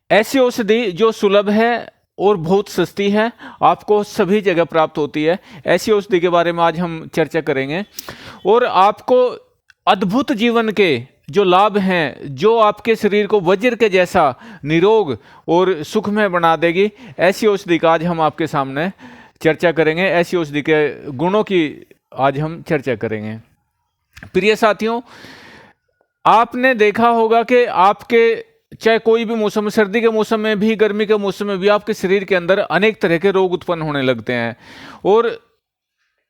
ऐसी औषधि जो सुलभ है और बहुत सस्ती है, आपको सभी जगह प्राप्त होती है। ऐसी औषधि के बारे में आज हम चर्चा करेंगे और आपको अद्भुत जीवन के जो लाभ हैं, जो आपके शरीर को वज्र के जैसा निरोग और सुखमय बना देगी, ऐसी औषधि का आज हम आपके सामने चर्चा करेंगे। ऐसी औषधि के गुणों की आज हम चर्चा करेंगे। प्रिय साथियों, आपने देखा होगा कि आपके चाहे कोई भी मौसम, सर्दी के मौसम में भी, गर्मी के मौसम में भी, आपके शरीर के अंदर अनेक तरह के रोग उत्पन्न होने लगते हैं। और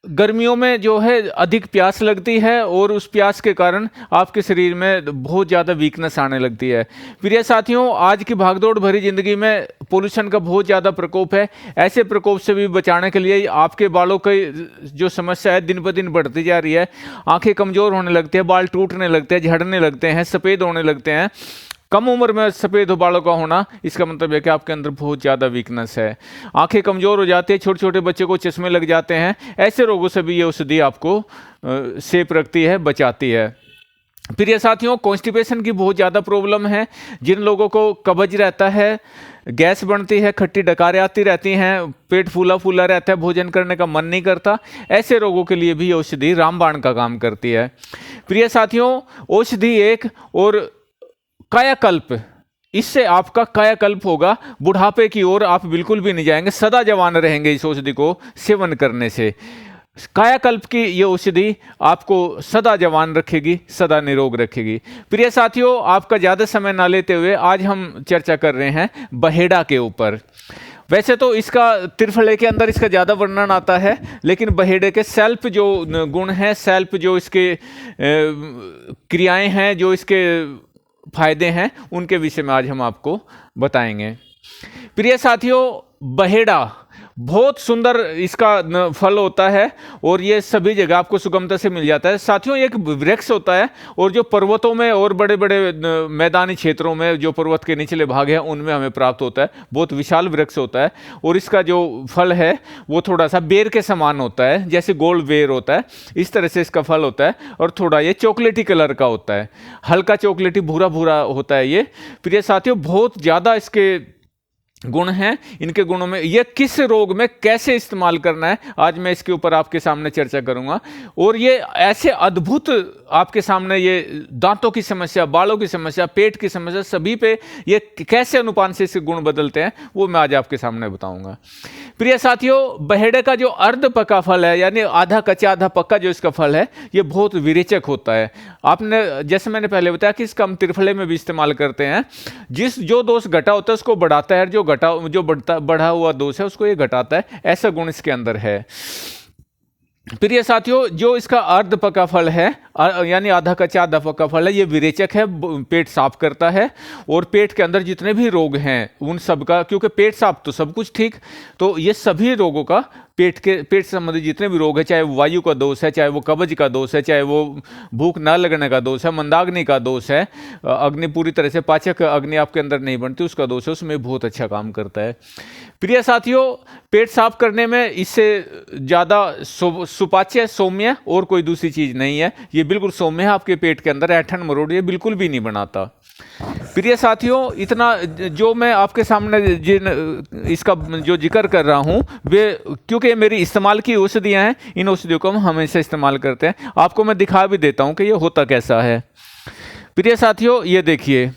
गर्मियों में जो है अधिक प्यास लगती है और उस प्यास के कारण आपके शरीर में बहुत ज़्यादा वीकनेस आने लगती है। प्रिय साथियों, आज की भागदौड़ भरी जिंदगी में पोल्यूशन का बहुत ज़्यादा प्रकोप है। ऐसे प्रकोप से भी बचाने के लिए आपके बालों की जो समस्या है दिन ब दिन बढ़ती जा रही है। आंखें कमज़ोर होने लगती है, बाल टूटने लगते हैं, झड़ने लगते हैं, सफ़ेद होने लगते हैं। कम उम्र में सफ़ेद बालों का होना, इसका मतलब है कि आपके अंदर बहुत ज़्यादा वीकनेस है। आंखें कमज़ोर हो जाती है, छोटे छोटे बच्चे को चश्मे लग जाते हैं। ऐसे रोगों से भी ये औषधि आपको सेफ रखती है, बचाती है। प्रिय साथियों, कॉन्स्टिपेशन की बहुत ज़्यादा प्रॉब्लम है। जिन लोगों को कब्ज रहता है, गैस बनती है, खट्टी डकारें आती रहती हैं, पेट फूला फूला रहता है, भोजन करने का मन नहीं करता, ऐसे रोगों के लिए भी औषधि रामबाण का काम करती है। प्रिय साथियों, औषधि एक और कायाकल्प, इससे आपका कायाकल्प होगा। बुढ़ापे की ओर आप बिल्कुल भी नहीं जाएंगे, सदा जवान रहेंगे इस औषधि को सेवन करने से। कायाकल्प की ये औषधि आपको सदा जवान रखेगी, सदा निरोग रखेगी। प्रिय साथियों, आपका ज़्यादा समय ना लेते हुए आज हम चर्चा कर रहे हैं बहेड़ा के ऊपर। वैसे तो इसका त्रिफले के अंदर इसका ज़्यादा वर्णन आता है, लेकिन बहेड़े के सेल्फ जो गुण हैं, सेल्फ जो इसके क्रियाएं हैं, जो इसके फायदे हैं, उनके विषय में आज हम आपको बताएंगे। प्रिय साथियों, बहेड़ा बहुत सुंदर इसका फल होता है और ये सभी जगह आपको सुगमता से मिल जाता है। साथियों, एक वृक्ष होता है और जो पर्वतों में और बड़े बड़े मैदानी क्षेत्रों में, जो पर्वत के निचले भाग हैं, उनमें हमें प्राप्त होता है। बहुत विशाल वृक्ष होता है और इसका जो फल है वो थोड़ा सा बेर के समान होता है, जैसे गोल बेर होता है, इस तरह से इसका फल होता है और थोड़ा ये चॉकलेटी कलर का होता है, हल्का चॉकलेटी भूरा भूरा होता है ये। प्रिय साथियों, बहुत ज़्यादा इसके गुण हैं। इनके गुणों में ये किस रोग में कैसे इस्तेमाल करना है, आज मैं इसके ऊपर आपके सामने चर्चा करूंगा। और ये ऐसे अद्भुत आपके सामने, ये दांतों की समस्या, बालों की समस्या, पेट की समस्या, सभी पे ये कैसे अनुपान से इसके गुण बदलते हैं, वो मैं आज आपके सामने बताऊंगा। प्रिय साथियों, बहेड़े का जो अर्ध पका फल है, यानी आधा कच्चा आधा पक्का जो इसका फल है, ये बहुत विरेचक होता है। आपने, जैसे मैंने पहले बताया कि इसका हम त्रिफले में भी इस्तेमाल करते हैं। जो दोष घटा होता है उसको बढ़ाता है, जो बढ़ा हुआ दोष है उसको ये घटाता है, ऐसा गुण इसके अंदर है। प्रिय साथियों, जो इसका अर्ध पका फल है, यानी आधा कच्चा आधा पका फल है, ये विरेचक है, पेट साफ करता है और पेट के अंदर जितने भी रोग हैं उन सब का, क्योंकि पेट साफ तो सब कुछ ठीक, तो ये सभी रोगों का, पेट से संबंधित जितने भी रोग है, चाहे वो वायु का दोष है, चाहे वो कब्ज का दोष है, चाहे वो भूख न लगने का दोष है, मंदाग्नि का दोष है, अग्नि पूरी तरह से पाचक अग्नि आपके अंदर नहीं बनती, उसका दोष है, उसमें बहुत अच्छा काम करता है। प्रिय साथियों, पेट साफ करने में इससे ज़्यादा सुपाच्य, सौम्य और कोई दूसरी चीज़ नहीं है। ये बिल्कुल सौम्य है, आपके पेट के अंदर ऐठन मरोड़ ये बिल्कुल भी नहीं बनाता। प्रिय साथियों, इतना जो मैं आपके सामने इसका जो जिक्र कर रहा हूँ, वे क्योंकि मेरी इस्तेमाल की औषधियाँ हैं, इन औषधियों को हम हमेशा इस्तेमाल करते हैं। आपको मैं दिखा भी देता हूँ कि ये होता कैसा है। प्रिय साथियों, ये देखिए,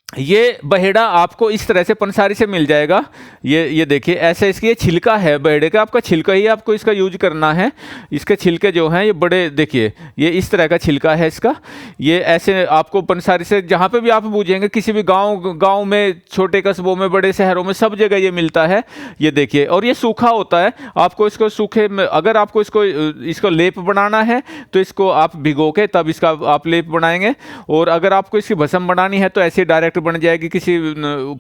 ये बहेड़ा आपको इस तरह से पंसारी से मिल जाएगा। ये देखिए, ऐसे इसकी ये छिलका है बहेड़े का, आपका छिलका ही आपको इसका यूज करना है। इसके छिलके जो हैं ये बड़े, देखिए ये इस तरह का छिलका है इसका। ये ऐसे आपको पंसारी से, जहाँ पे भी आप बूझेंगे, किसी भी गांव में, छोटे कस्बों में, बड़े शहरों में, सब जगह ये मिलता है। ये देखिए, और ये सूखा होता है। आपको इसको सूखे में, अगर आपको इसको लेप बनाना है तो इसको आप भिगो के तब इसका आप लेप बनाएंगे, और अगर आपको इसकी भस्म बनानी है तो ऐसे डायरेक्ट बन जाएगी। किसी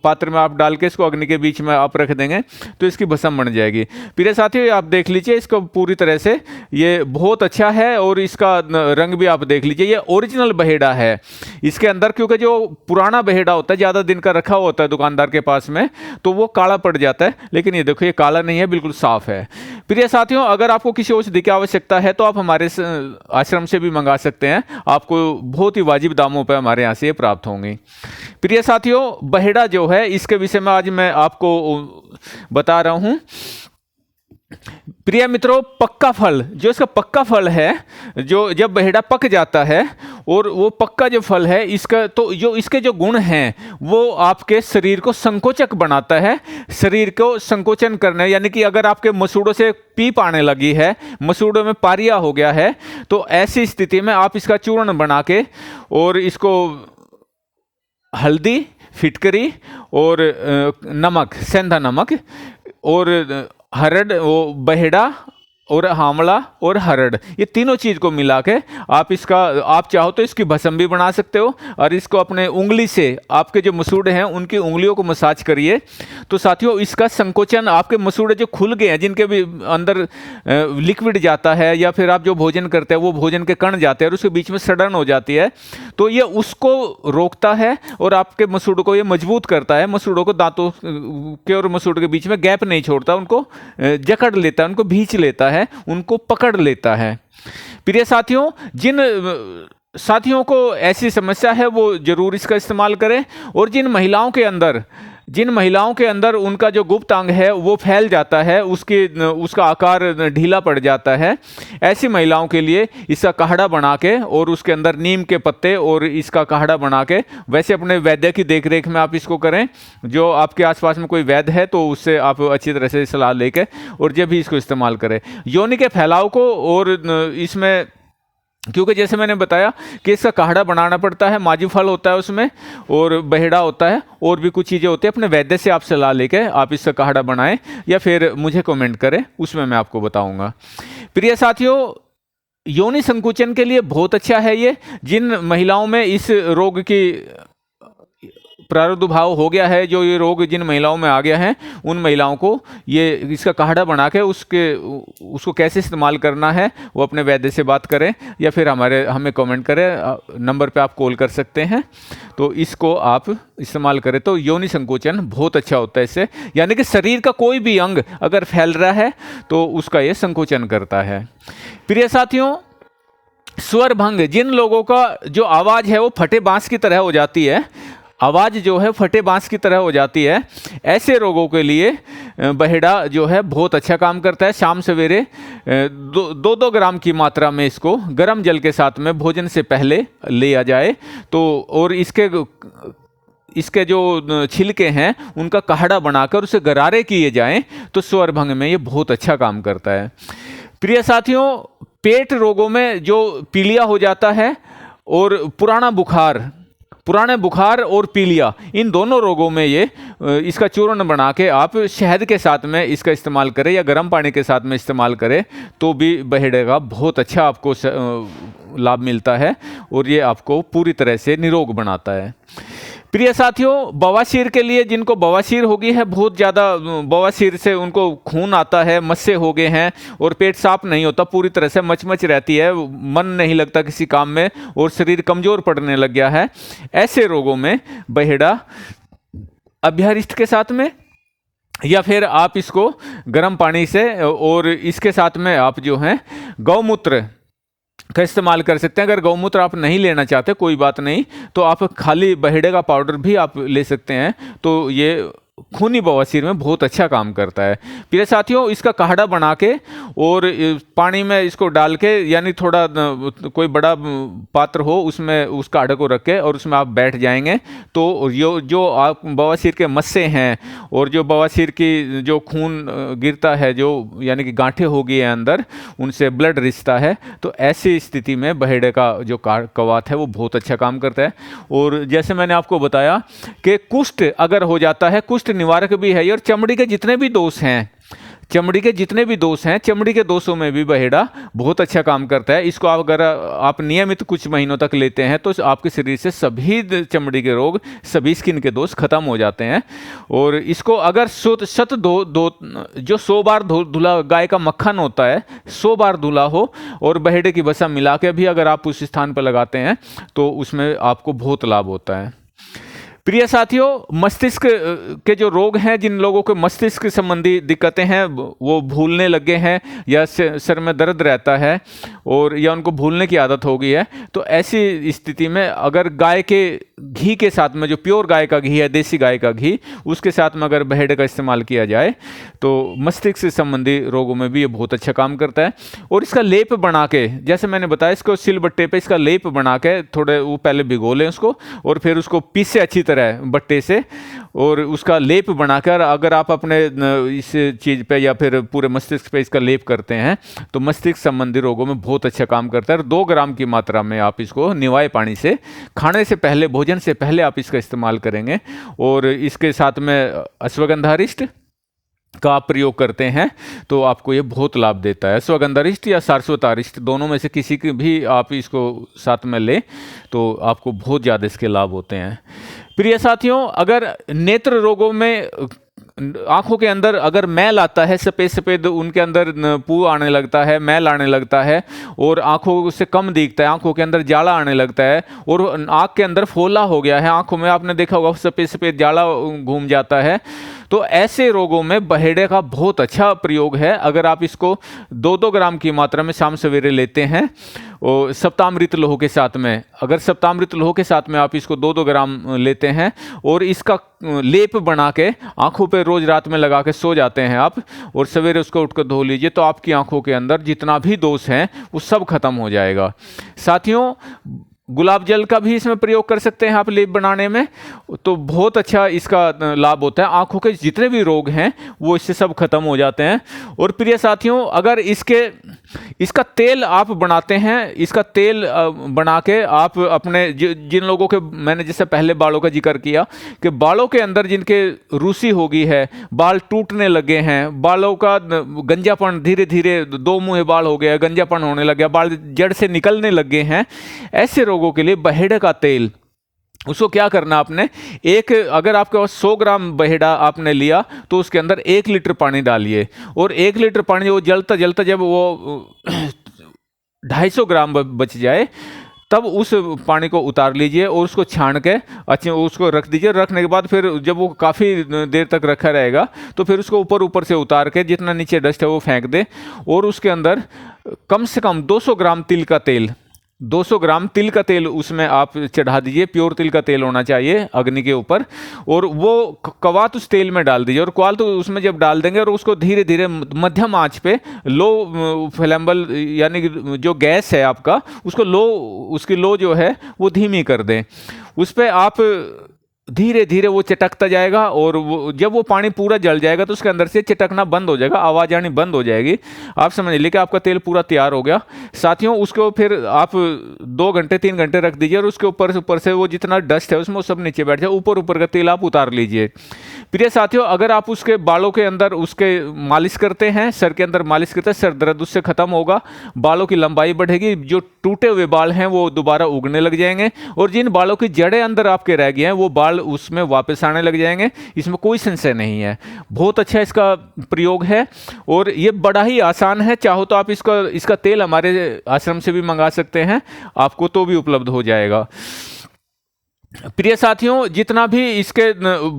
पात्र में आप डाल के इसको अग्नि के बीच में आप रख देंगे तो इसकी भस्म बन जाएगी। प्रिय साथियों, आप देख लीजिए इसको पूरी तरह से, ये बहुत अच्छा है और इसका रंग भी आप देख लीजिए, ये ओरिजिनल बहेड़ा है। इसके अंदर, क्योंकि जो पुराना बहेड़ा होता है, ज़्यादा दिन का रखा होता है दुकानदार के पास में, तो वो काला पड़ जाता है, लेकिन ये देखो, ये काला नहीं है, बिल्कुल साफ है। प्रिय साथियों, अगर आपको किसी औषधि की आवश्यकता है तो आप हमारे आश्रम से भी मंगा सकते हैं। आपको बहुत ही वाजिब दामों पर हमारे यहाँ से ये प्राप्त होंगी। प्रिय साथियों, बहेड़ा जो है इसके विषय में आज मैं आपको बता रहा हूं। प्रिय मित्रों, पक्का फल, जो इसका पक्का फल है, जो जब बहेड़ा पक जाता है और वो पक्का जो फल है इसका, तो जो इसके जो गुण हैं वो आपके शरीर को संकोचक बनाता है। शरीर को संकोचन करने, यानी कि अगर आपके मसूड़ों से पीप आने लगी है, मसूड़ों में पारिया हो गया है, तो ऐसी स्थिति में आप इसका चूर्ण बना के और इसको हल्दी, फिटकरी और नमक, सेंधा नमक और हरड़, वो बहेड़ा और आंवला और हरड़, ये तीनों चीज को मिला के आप इसका, आप चाहो तो इसकी भस्म भी बना सकते हो और इसको अपने उंगली से, आपके जो मसूड़े हैं उनकी उंगलियों को मसाज करिए। तो साथियों, इसका संकोचन, आपके मसूड़े जो खुल गए हैं, जिनके भी अंदर लिक्विड जाता है या फिर आप जो भोजन करते हैं वो भोजन के कण जाते हैं और उसके बीच में सड़न हो जाती है, तो ये उसको रोकता है और आपके मसूड़ों को ये मजबूत करता है। मसूड़ों को, दांतों के और मसूड़ों के बीच में गैप नहीं छोड़ता, उनको जकड़ लेता है, उनको भींच लेता है, उनको पकड़ लेता है। प्रिय साथियों, जिन साथियों को ऐसी समस्या है वो जरूर इसका इस्तेमाल करें। और जिन महिलाओं के अंदर उनका जो गुप्त अंग है वो फैल जाता है, उसका आकार ढीला पड़ जाता है, ऐसी महिलाओं के लिए इसका काढ़ा बना के और उसके अंदर नीम के पत्ते और इसका काढ़ा बना के, वैसे अपने वैद्य की देखरेख में आप इसको करें, जो आपके आसपास में कोई वैद्य है तो उससे आप अच्छी तरह से सलाह लेके और जब भी इसको इस्तेमाल करें। योनि के फैलाव को, और इसमें क्योंकि जैसे मैंने बताया कि इसका काढ़ा बनाना पड़ता है, माजू फल होता है उसमें और बहेड़ा होता है और भी कुछ चीज़ें होती हैं, अपने वैद्य से आप सलाह लेके आप इसका काढ़ा बनाएं या फिर मुझे कमेंट करें, उसमें मैं आपको बताऊंगा। प्रिय साथियों, योनि संकुचन के लिए बहुत अच्छा है ये। जिन महिलाओं में इस रोग की प्रादुर्भाव हो गया है, जो ये रोग जिन महिलाओं में आ गया है, उन महिलाओं को ये इसका काढ़ा बना के उसको कैसे इस्तेमाल करना है वो अपने वैद्य से बात करें या फिर हमें कमेंट करें, नंबर पे आप कॉल कर सकते हैं, तो इसको आप इस्तेमाल करें तो योनि संकोचन बहुत अच्छा होता है इससे। यानी कि शरीर का कोई भी अंग अगर फैल रहा है तो उसका ये संकोचन करता है। प्रिय साथियों, स्वर भंग, जिन लोगों का जो आवाज़ है वो फटे बांस की तरह हो जाती है, आवाज़ जो है फटे बांस की तरह हो जाती है, ऐसे रोगों के लिए बहेड़ा जो है बहुत अच्छा काम करता है। शाम सवेरे 2-2 ग्राम की मात्रा में इसको गर्म जल के साथ में भोजन से पहले लिया जाए तो, और इसके जो छिलके हैं उनका काढ़ा बनाकर उसे गरारे किए जाएं तो स्वर भंग में ये बहुत अच्छा काम करता है। प्रिय साथियों, पेट रोगों में जो पीलिया हो जाता है और पुराने बुखार और पीलिया, इन दोनों रोगों में ये इसका चूर्ण बना के आप शहद के साथ में इसका इस्तेमाल करें या गर्म पानी के साथ में इस्तेमाल करें तो भी बहेड़े का बहुत अच्छा आपको लाभ मिलता है और ये आपको पूरी तरह से निरोग बनाता है। प्रिय साथियों, बवासीर के लिए, जिनको बवासीर हो गई है, बहुत ज़्यादा बवासीर से उनको खून आता है, मस्से हो गए हैं और पेट साफ नहीं होता, पूरी तरह से मचमच रहती है, मन नहीं लगता किसी काम में और शरीर कमज़ोर पड़ने लग गया है, ऐसे रोगों में बहेड़ा अभ्यरिष्ट के साथ में या फिर आप इसको गर्म पानी से और इसके साथ में आप जो हैं गौमूत्र का इस्तेमाल कर सकते हैं। अगर गौमूत्र आप नहीं लेना चाहते कोई बात नहीं, तो आप खाली बहेड़े का पाउडर भी आप ले सकते हैं, तो ये खूनी बवासीर में बहुत अच्छा काम करता है। प्रिय साथियों, इसका काढ़ा बना के और पानी में इसको डाल के, यानी थोड़ा कोई बड़ा पात्र हो उसमें उस काढ़े को रख के और उसमें आप बैठ जाएंगे तो जो आप बवासीर के मस्से हैं और जो बवासीर की जो खून गिरता है, जो यानी कि गांठें हो गई हैं अंदर, उनसे ब्लड रिश्ता है, तो ऐसी स्थिति में बहेड़े का जो कवात है वो बहुत अच्छा काम करता है। और जैसे मैंने आपको बताया कि कुष्ठ अगर हो जाता है, कुष्ठ निवारक भी है और चमड़ी के जितने भी दोष हैं, चमड़ी के दोषों में भी बहेड़ा बहुत अच्छा काम करता है। इसको अगर आप नियमित कुछ महीनों तक लेते हैं तो आपके शरीर से सभी चमड़ी के रोग, सभी स्किन के दोष खत्म हो जाते हैं। और इसको अगर जो 100 बार धुला, गाय का मक्खन होता है 100 बार धुला हो और बहेड़े की वसा मिला के भी अगर आप उस स्थान पर लगाते हैं तो उसमें आपको बहुत लाभ होता है। प्रिय साथियों, मस्तिष्क के जो रोग हैं, जिन लोगों को मस्तिष्क संबंधी दिक्कतें हैं, वो भूलने लगे हैं या सर में दर्द रहता है और या उनको भूलने की आदत हो गई है, तो ऐसी स्थिति में अगर गाय के घी के साथ में, जो प्योर गाय का घी है, देसी गाय का घी, उसके साथ में अगर बहेड़े का इस्तेमाल किया जाए तो मस्तिष्क से संबंधी रोगों में भी ये बहुत अच्छा काम करता है। और इसका लेप बना के, जैसे मैंने बताया, इसको सिलबट्टे पे इसका लेप बना के थोड़े वो पहले भिगो लें उसको और फिर उसको पीसे अच्छी तरह बट्टे से, और उसका लेप बनाकर अगर आप अपने इस चीज़ पे या फिर पूरे मस्तिष्क पे इसका लेप करते हैं तो मस्तिष्क संबंधी रोगों में बहुत अच्छा काम करता है। 2 ग्राम की मात्रा में आप इसको निवाए पानी से, खाने से पहले, भोजन से पहले आप इसका इस्तेमाल करेंगे और इसके साथ में अश्वगंधारिष्ट का आप प्रयोग करते हैं तो आपको ये बहुत लाभ देता है। अश्वगंधारिष्ट या सारस्वतारिष्ट, दोनों में से किसी की भी आप इसको साथ में लें तो आपको बहुत ज़्यादा इसके लाभ होते हैं। प्रिय साथियों, अगर नेत्र रोगों में आंखों के अंदर अगर मैल आता है, सफ़ेद सफ़ेद उनके अंदर पू आने लगता है, मैल आने लगता है और आंखों से कम दिखता है, आंखों के अंदर जाला आने लगता है और आंख के अंदर फोला हो गया है, आंखों में आपने देखा होगा सफ़ेद सफ़ेद जाला घूम जाता है, तो ऐसे रोगों में बहेड़े का बहुत अच्छा प्रयोग है। अगर आप इसको 2-2 ग्राम की मात्रा में शाम सवेरे लेते हैं और सप्तामृत लोह के साथ में, अगर सप्तामृत लोह के साथ में आप इसको 2-2 ग्राम लेते हैं और इसका लेप बना के आंखों पे रोज रात में लगा के सो जाते हैं आप और सवेरे उसको उठकर धो लीजिए, तो आपकी आंखों के अंदर जितना भी दोष हैं वो सब खत्म हो जाएगा। साथियों, गुलाब जल का भी इसमें प्रयोग कर सकते हैं आप लेप बनाने में, तो बहुत अच्छा इसका लाभ होता है। आंखों के जितने भी रोग हैं वो इससे सब खत्म हो जाते हैं। और प्रिय साथियों, अगर इसका तेल आप बनाते हैं, इसका तेल बना के आप अपने जिन लोगों के, मैंने जैसे पहले बालों का जिक्र किया कि बालों के अंदर जिनके रूसी हो गई है, बाल टूटने लगे हैं, बालों का गंजापन, धीरे धीरे 2 मुँहे बाल हो गया, गंजापन होने लग गया, बाल जड़ से निकलने लगे हैं, ऐसे रोगों के लिए बहेड़े का तेल, उसको क्या करना आपने, अगर आपके पास 100 ग्राम बहेड़ा आपने लिया तो उसके अंदर 1 लीटर पानी डालिए और 1 लीटर पानी वो जलता जलता जब वो 250 ग्राम बच जाए तब उस पानी को उतार लीजिए और उसको छान के अच्छे उसको रख दीजिए। रखने के बाद फिर जब वो काफ़ी देर तक रखा रहेगा तो फिर उसको ऊपर से उतार के जितना नीचे डस्ट है वो फेंक दे और उसके अंदर कम से कम 200 ग्राम तिल का तेल, 200 ग्राम तिल का तेल उसमें आप चढ़ा दीजिए। प्योर तिल का तेल होना चाहिए अग्नि के ऊपर, और वो कवात उस तेल में डाल दीजिए और क्वाल तो उसमें जब डाल देंगे और उसको धीरे धीरे मध्यम आंच पे, लो फ्लेम्बल यानी जो गैस है आपका उसको उसकी लो जो है वो धीमी कर दें। उस पर आप धीरे धीरे वो चटकता जाएगा और जब वो पानी पूरा जल जाएगा तो उसके अंदर से चटकना बंद हो जाएगा, आवाज़ आनी बंद हो जाएगी। आप समझ लीजिए कि आपका तेल पूरा तैयार हो गया। साथियों, उसको फिर आप 2 घंटे 3 घंटे रख दीजिए और उसके ऊपर से वो जितना डस्ट है उसमें वो सब नीचे बैठ जाए, ऊपर का तेल आप उतार लीजिए। प्रिय साथियों, अगर आप उसके बालों के अंदर उसके मालिश करते हैं, सर के अंदर मालिश करते हैं, सर दर्द उससे खत्म होगा, बालों की लंबाई बढ़ेगी, जो टूटे हुए बाल हैं वो दोबारा उगने लग जाएंगे और जिन बालों की जड़ें अंदर आपके रह गए हैं वो बाल उसमें वापस आने लग जाएंगे। इसमें कोई संशय नहीं है। बहुत अच्छा इसका प्रयोग है और ये बड़ा ही आसान है। चाहो तो आप इसका तेल हमारे आश्रम से भी मंगा सकते हैं, आपको तो भी उपलब्ध हो जाएगा। प्रिय साथियों, जितना भी इसके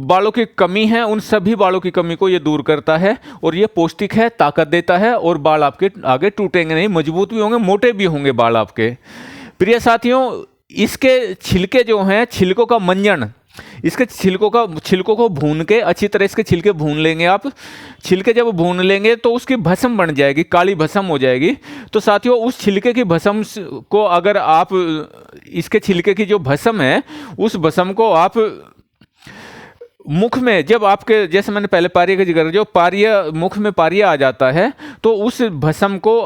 बालों की कमी है उन सभी बालों की कमी को ये दूर करता है और ये पौष्टिक है, ताकत देता है और बाल आपके आगे टूटेंगे नहीं, मजबूत भी होंगे, मोटे भी होंगे बाल आपके। प्रिय साथियों, इसके छिलके जो हैं, छिलकों का मंजन, इसके छिलकों को भून के अच्छी तरह इसके छिलके भून लेंगे आप। छिलके जब भून लेंगे तो उसकी भस्म बन जाएगी, काली भस्म हो जाएगी। तो साथियों, उस छिलके की भस्म को अगर आप, इसके छिलके की जो भस्म है उस भस्म को आप मुख में, जब आपके, जैसे मैंने पहले पारिया का जिक्र, जो पारिया मुख में पारिया आ जाता है तो उस भस्म को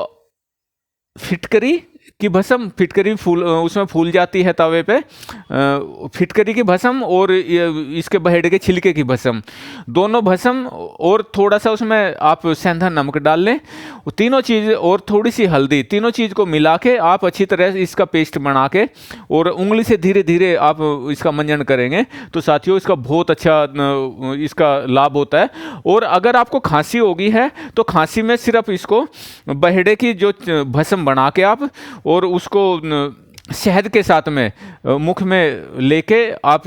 फिटकरी की भस्म, फिटकरी उसमें फूल जाती है तवे पे, फिटकरी की भस्म और इसके बहेड़े के छिलके की भस्म, दोनों भस्म और थोड़ा सा उसमें आप सेंधा नमक डाल लें, तीनों चीज़ और थोड़ी सी हल्दी, तीनों चीज़ को मिला के आप अच्छी तरह इसका पेस्ट बना के और उंगली से धीरे धीरे आप इसका मंजन करेंगे तो साथियों इसका बहुत अच्छा इसका लाभ होता है। और अगर आपको खांसी होगी है तो खांसी में सिर्फ इसको बहेड़े की जो भस्म बना के आप और उसको शहद के साथ में मुख में लेके आप,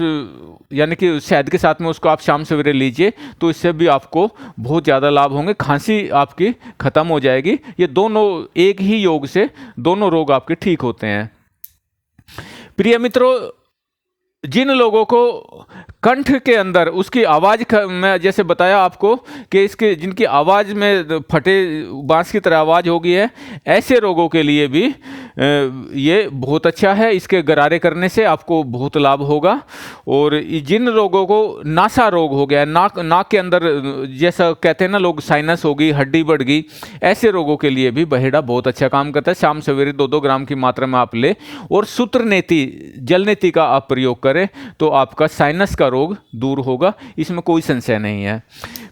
यानी कि शहद के साथ में उसको आप शाम सवेरे लीजिए, तो इससे भी आपको बहुत ज़्यादा लाभ होंगे, खांसी आपकी ख़त्म हो जाएगी। ये दोनों एक ही योग से दोनों रोग आपके ठीक होते हैं। प्रिय मित्रों, जिन लोगों को कंठ के अंदर उसकी आवाज़, मैं जैसे बताया आपको कि इसके जिनकी आवाज़ में फटे बांस की तरह आवाज़ हो गई है, ऐसे रोगों के लिए भी ये बहुत अच्छा है। इसके गरारे करने से आपको बहुत लाभ होगा। और जिन लोगों को नासा रोग हो गया, नाक के अंदर जैसा कहते हैं ना लोग, साइनस हो गई, हड्डी बढ़ गई, ऐसे रोगों के लिए भी बहेड़ा बहुत अच्छा काम करता है। शाम सवेरे 2-2 ग्राम की मात्रा में आप ले, और सूत्रनेति, जलनेति का आप प्रयोग करें तो आपका साइनस का रोग दूर होगा, इसमें कोई संशय नहीं है।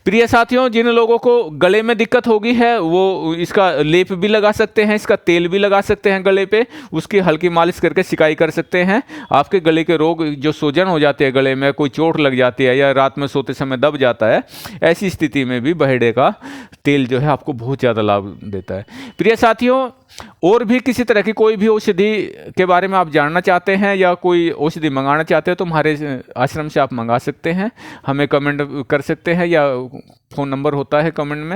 प्रिय साथियों, जिन लोगों को गले में दिक्कत होगी है वो इसका लेप भी लगा सकते हैं, इसका तेल भी लगा सकते हैं गले पे, उसकी हल्की मालिश करके सिकाई कर सकते हैं। आपके गले के रोग, जो सूजन हो जाते हैं गले में, कोई चोट लग जाती है या रात में सोते समय दब जाता है, ऐसी स्थिति में भी बहेड़े का तेल जो है आपको बहुत ज़्यादा लाभ देता है। प्रिय साथियों, और भी किसी तरह की कोई भी औषधि के बारे में आप जानना चाहते हैं या कोई औषधि मंगाना चाहते हो तो हमारे आश्रम से आप मंगा सकते हैं, हमें कमेंट कर सकते हैं, या फ़ोन नंबर होता है कमेंट में,